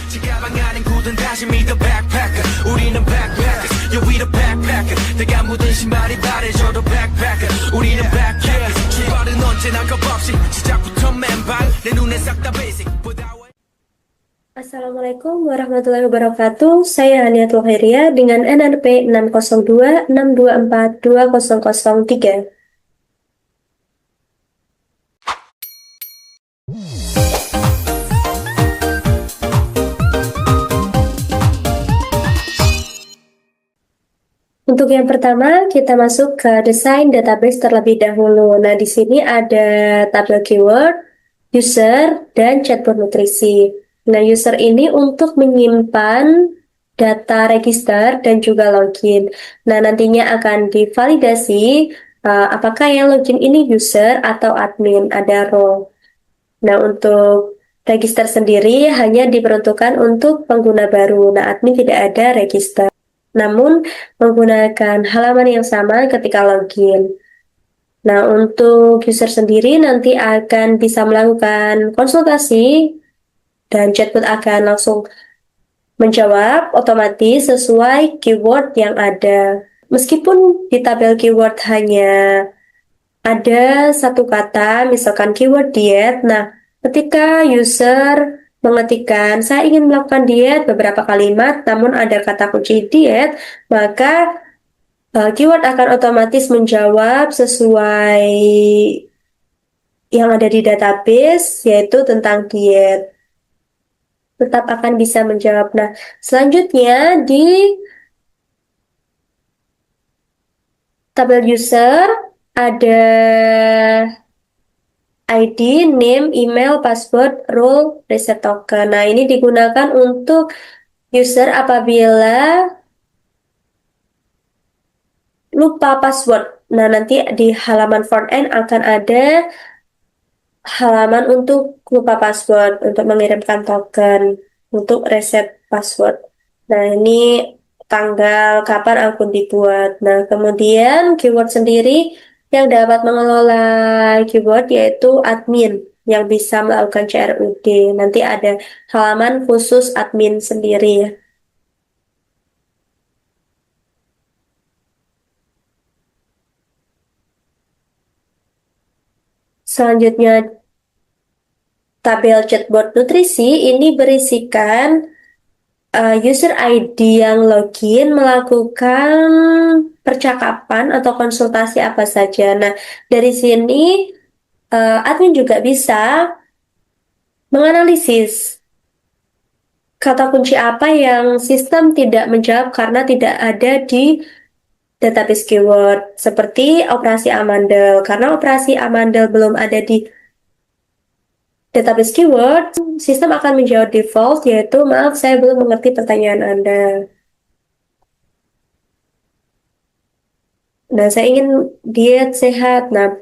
지가방 안엔 굳은 다짐이 더 backpacker 우리는 backpackers yeah we the backpacker 내가 묻은 신발이 바래져도 backpacker 우리는 backpackers 출발은 언제나 겁없이 시작부터 맨발 내 눈에 싹 다 basic Assalamualaikum warahmatullahi wabarakatuh. Saya Haniatul Khairia dengan NNP 60262422003. Untuk yang pertama, kita masuk ke desain database terlebih dahulu. Nah, di sini ada tabel keyword, user, dan chatbot nutrisi. Nah, user ini untuk menyimpan data register dan juga login. Nah, nantinya akan divalidasi apakah yang login ini user atau admin, ada role. Nah, untuk register sendiri hanya diperuntukkan untuk pengguna baru. Nah, admin tidak ada register. Namun menggunakan halaman yang sama ketika login. Nah, untuk user sendiri nanti akan bisa melakukan konsultasi dan chatbot akan langsung menjawab otomatis sesuai keyword yang ada. Meskipun di tabel keyword hanya ada satu kata, misalkan keyword diet, nah ketika user mengetikkan saya ingin melakukan diet beberapa kalimat namun ada kata kunci diet, maka keyword akan otomatis menjawab sesuai yang ada di database, yaitu tentang diet. Tetap akan bisa menjawab. Nah, selanjutnya di tabel user ada ID, name, email, password, role, reset token. Nah, ini digunakan untuk user apabila lupa password. Nah, nanti di halaman front end akan ada halaman untuk lupa password, untuk mengirimkan token, untuk reset password. Nah, ini tanggal kapan akun dibuat. Nah, kemudian keyword sendiri yang dapat mengelola keyword yaitu admin yang bisa melakukan CRUD. Nanti ada halaman khusus admin sendiri ya. Selanjutnya tabel chatbot nutrisi ini berisikan user ID yang login melakukan percakapan atau konsultasi apa saja. Nah, dari sini admin juga bisa menganalisis kata kunci apa yang sistem tidak menjawab karena tidak ada di database keyword. Seperti operasi amandel. Karena operasi amandel belum ada di database keyword, sistem akan menjawab default, yaitu maaf saya belum mengerti pertanyaan Anda. Nah, saya ingin diet sehat. Nah,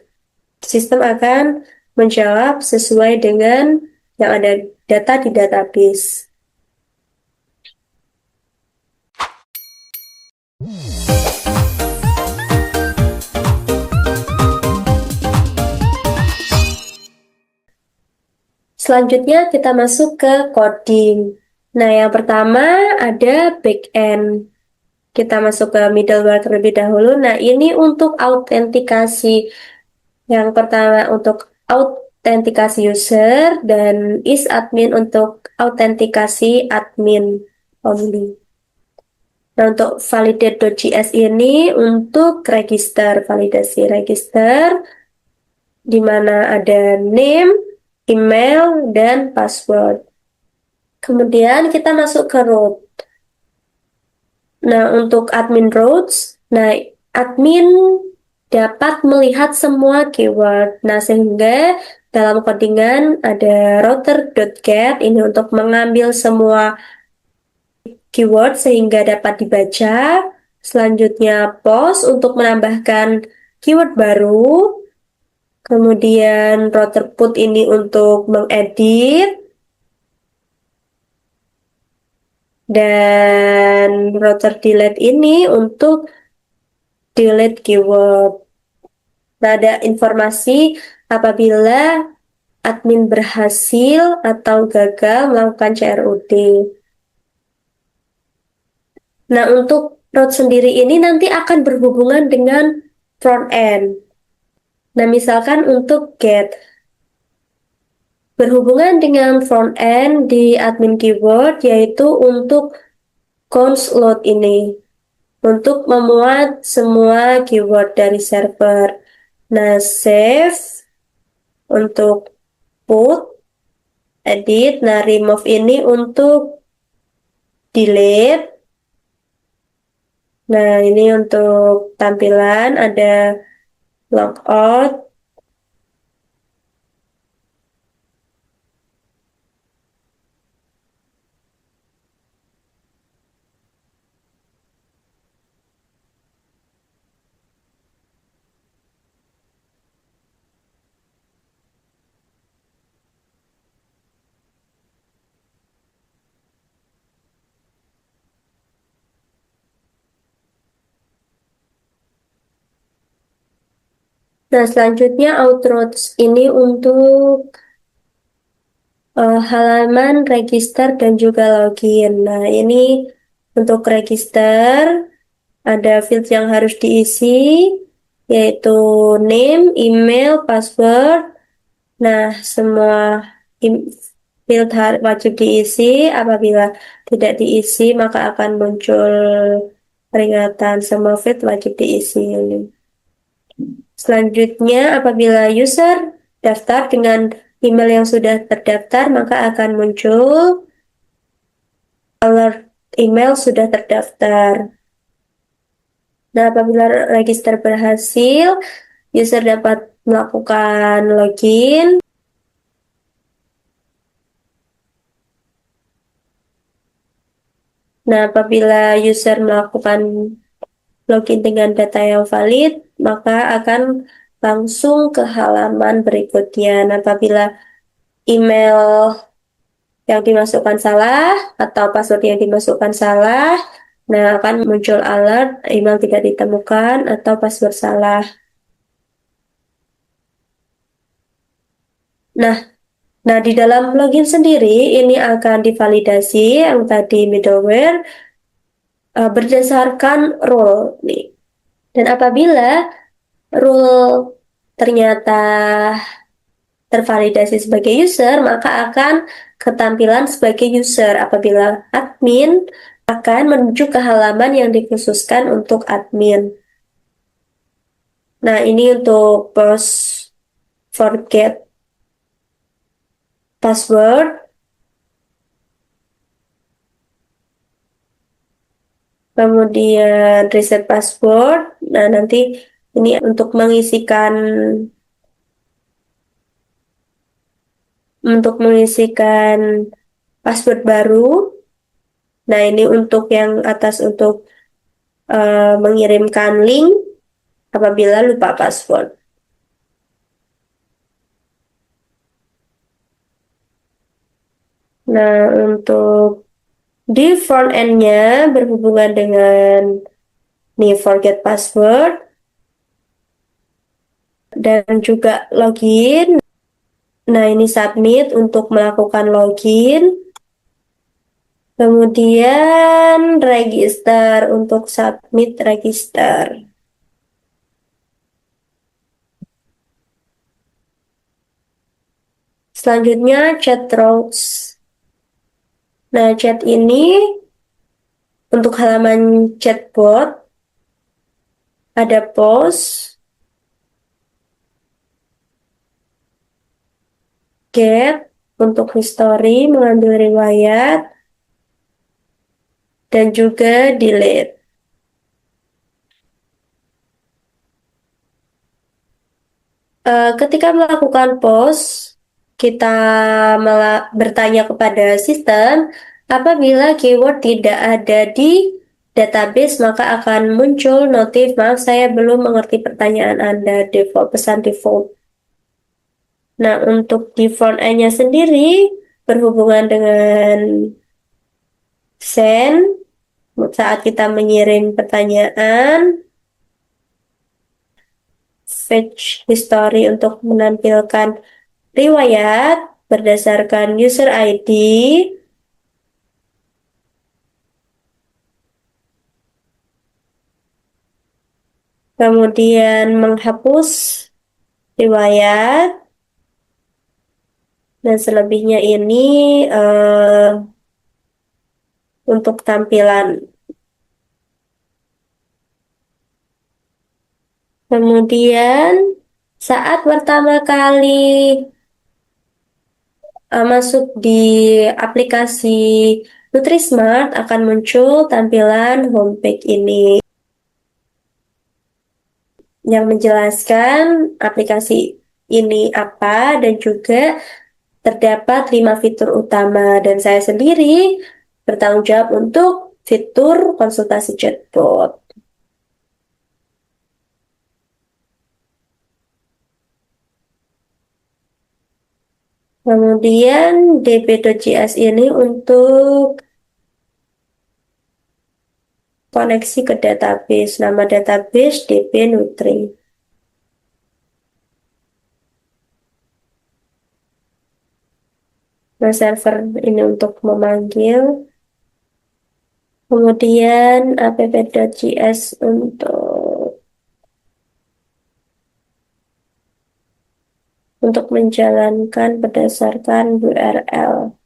sistem akan menjawab sesuai dengan yang ada data di database. Selanjutnya kita masuk ke coding. Nah, yang pertama ada backend. Kita masuk ke middleware terlebih dahulu. Nah, ini untuk autentikasi. Yang pertama untuk autentikasi user dan is-admin untuk autentikasi admin only. Nah, untuk validate.js ini untuk register, validasi register, di mana ada name, email, dan password. Kemudian kita masuk ke root. Nah, untuk admin routes, nah admin dapat melihat semua keyword. Nah, sehingga dalam codingan ada router.get ini untuk mengambil semua keyword sehingga dapat dibaca. Selanjutnya post untuk menambahkan keyword baru. Kemudian router put ini untuk mengedit. Dan router delete ini untuk delete keyword. Nah, ada informasi apabila admin berhasil atau gagal melakukan CRUD. Nah, untuk route sendiri ini nanti akan berhubungan dengan front end. Nah, misalkan untuk get, berhubungan dengan front end di admin keyword, yaitu untuk const load ini, untuk memuat semua keyword dari server. Nah, save, untuk put, edit, nah remove ini untuk delete. Nah, ini untuk tampilan ada logout. Nah, selanjutnya outroads ini untuk halaman register dan juga login. Nah, ini untuk register ada field yang harus diisi, yaitu name, email, password. Nah, semua field wajib diisi. Apabila tidak diisi, maka akan muncul peringatan semua field wajib diisi. Selanjutnya, apabila user daftar dengan email yang sudah terdaftar, maka akan muncul alert email sudah terdaftar. Nah, apabila register berhasil, user dapat melakukan login. Nah, apabila user melakukan login dengan data yang valid, maka akan langsung ke halaman berikutnya. Nah, apabila email yang dimasukkan salah atau password yang dimasukkan salah, nah akan muncul alert email tidak ditemukan atau password salah. Nah, di dalam login sendiri ini akan divalidasi yang tadi middleware berdasarkan role nih. Dan apabila role ternyata tervalidasi sebagai user, maka akan ketampilan sebagai user. Apabila admin, akan menuju ke halaman yang dikhususkan untuk admin. Nah, ini untuk post forget password. Kemudian reset password. Nah, nanti ini untuk mengisikan password baru. Nah, ini untuk yang atas untuk mengirimkan link apabila lupa password. Nah, untuk di front end-nya berhubungan dengan nih forget password dan juga login. Nah, ini submit untuk melakukan login. Kemudian register untuk submit register. Selanjutnya chat routes. Nah, chat ini untuk halaman chatbot ada post, get untuk history mengambil riwayat, dan juga delete. Ketika melakukan post, kita bertanya kepada sistem, apabila keyword tidak ada di database, maka akan muncul notif, maaf saya belum mengerti pertanyaan Anda, pesan default. Nah, untuk di front end-nya sendiri, berhubungan dengan send, saat kita mengirim pertanyaan, fetch history untuk menampilkan riwayat berdasarkan user ID, kemudian menghapus riwayat, dan selebihnya ini untuk tampilan. Kemudian saat pertama kali masuk di aplikasi Nutrismart akan muncul tampilan homepage ini yang menjelaskan aplikasi ini apa dan juga terdapat 5 fitur utama dan saya sendiri bertanggung jawab untuk fitur konsultasi chatbot. Kemudian db.js ini untuk koneksi ke database. Nama database DB Nutri. Nah, server ini untuk memanggil. Kemudian app.js untuk menjalankan berdasarkan URL.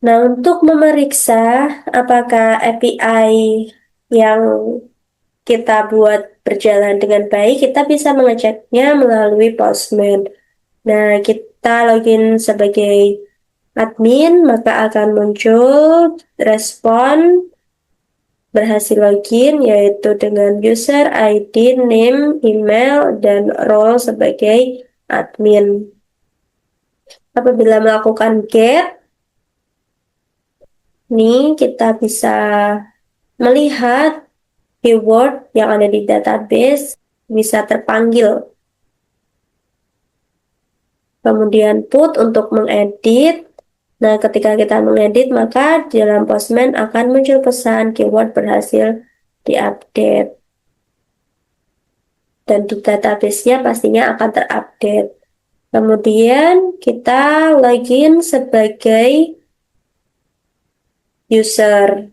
Nah, untuk memeriksa apakah API yang kita buat berjalan dengan baik, kita bisa mengeceknya melalui Postman. Nah, kita login sebagai admin, maka akan muncul respon berhasil login, yaitu dengan user, ID, name, email, dan role sebagai admin. Apabila melakukan get, nih kita bisa melihat keyword yang ada di database bisa terpanggil. Kemudian put untuk mengedit. Nah, ketika kita mengedit, maka di dalam Postman akan muncul pesan keyword berhasil diupdate. Dan di database-nya pastinya akan terupdate. Kemudian kita login sebagai user.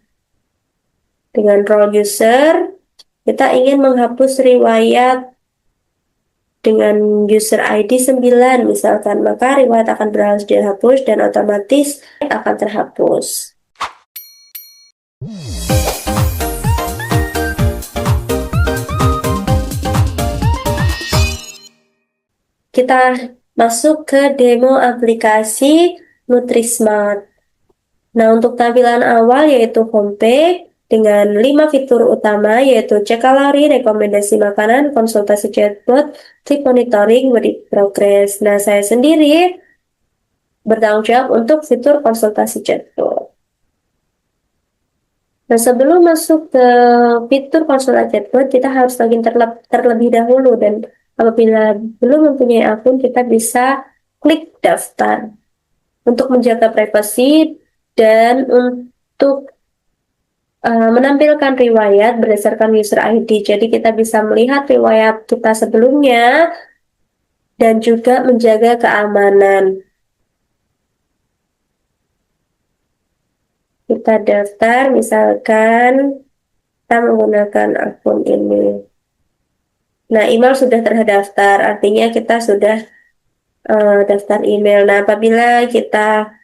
Dengan role user, kita ingin menghapus riwayat dengan user ID 9 misalkan, maka riwayat akan berhasil dihapus dan otomatis akan terhapus. Kita masuk ke demo aplikasi Nutrismart. Nah, untuk tampilan awal yaitu homepage dengan 5 fitur utama yaitu cek kalori, rekomendasi makanan, konsultasi chatbot, tip monitoring, work progress. Nah, saya sendiri bertanggung jawab untuk fitur konsultasi chatbot. Nah, sebelum masuk ke fitur konsultasi chatbot, kita harus login terlebih dahulu, dan apabila belum mempunyai akun, kita bisa klik daftar untuk menjaga privasi dan untuk menampilkan riwayat berdasarkan user ID. Jadi kita bisa melihat riwayat kita sebelumnya dan juga menjaga keamanan. Kita daftar, misalkan kita menggunakan akun ini. Nah, email sudah terdaftar, artinya kita sudah daftar email. Nah, apabila kita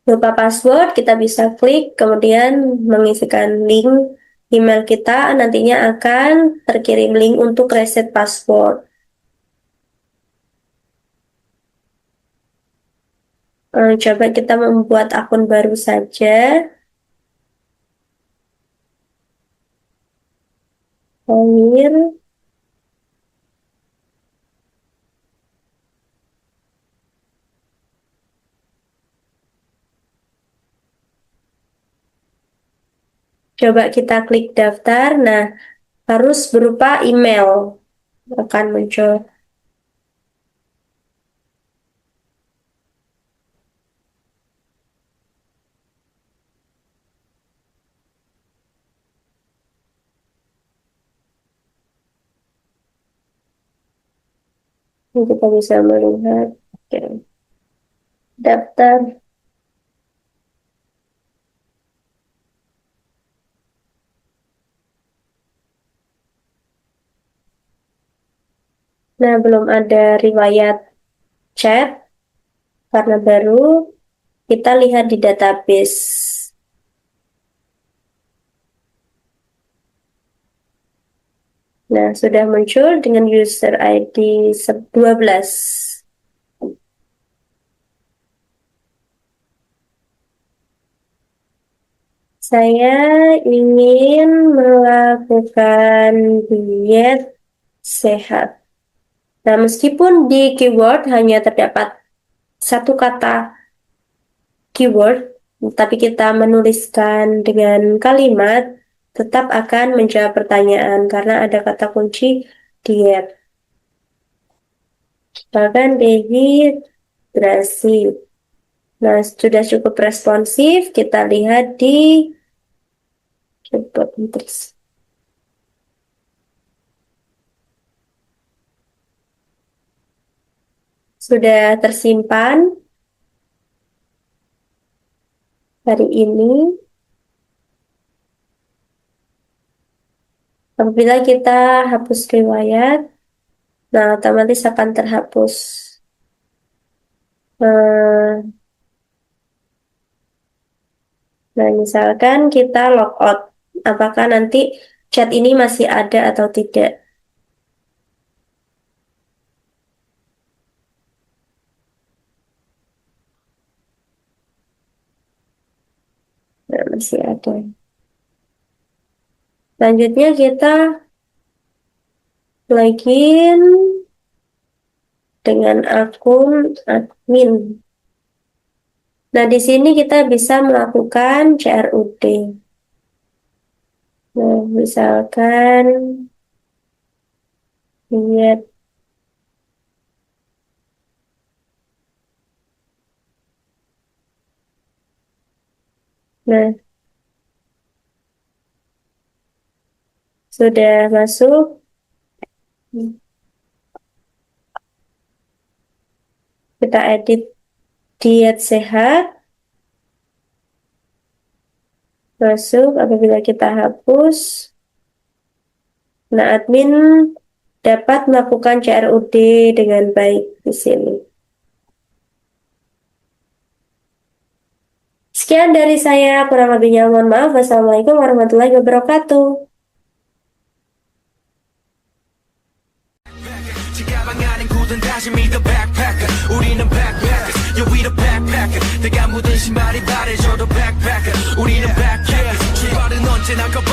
lupa password, kita bisa klik kemudian mengisikan link email kita, nantinya akan terkirim link untuk reset password. Coba kita membuat akun baru saja. Air. Coba kita klik daftar. Nah, harus berupa email. Akan muncul. Ini kita bisa melihat, oke, daftar. Nah, belum ada riwayat chat karena baru. Kita lihat di database. Nah, sudah muncul dengan user ID 12. Saya ingin melakukan diet sehat. Nah, meskipun di keyword hanya terdapat satu kata keyword, tapi kita menuliskan dengan kalimat, tetap akan menjawab pertanyaan karena ada kata kunci diet. Bahkan dehidrasi. Nah, sudah cukup responsif. Kita lihat di chatbot nutrisi. Sudah tersimpan hari ini. Apabila kita hapus riwayat, nah otomatis akan terhapus. Nah, misalkan kita logout, apakah nanti chat ini masih ada atau tidak? Nah, masih ada. Selanjutnya kita login dengan akun admin. Nah, di sini kita bisa melakukan CRUD. Nah, misalkan lihat. Nah, sudah masuk. Kita edit diet sehat. Masuk, apabila kita hapus. Nah, admin dapat melakukan CRUD dengan baik di sini. Sekian dari saya, kurang lebihnya mohon maaf. Wassalamualaikum warahmatullahi wabarakatuh. 지가방 안에 굳은 다짐이 the backpacker 우리는 backpackers yeah we the backpacker 내가 묻은 신발이 바래져도 backpacker 우리는 backpackers 출발은 언제나 겁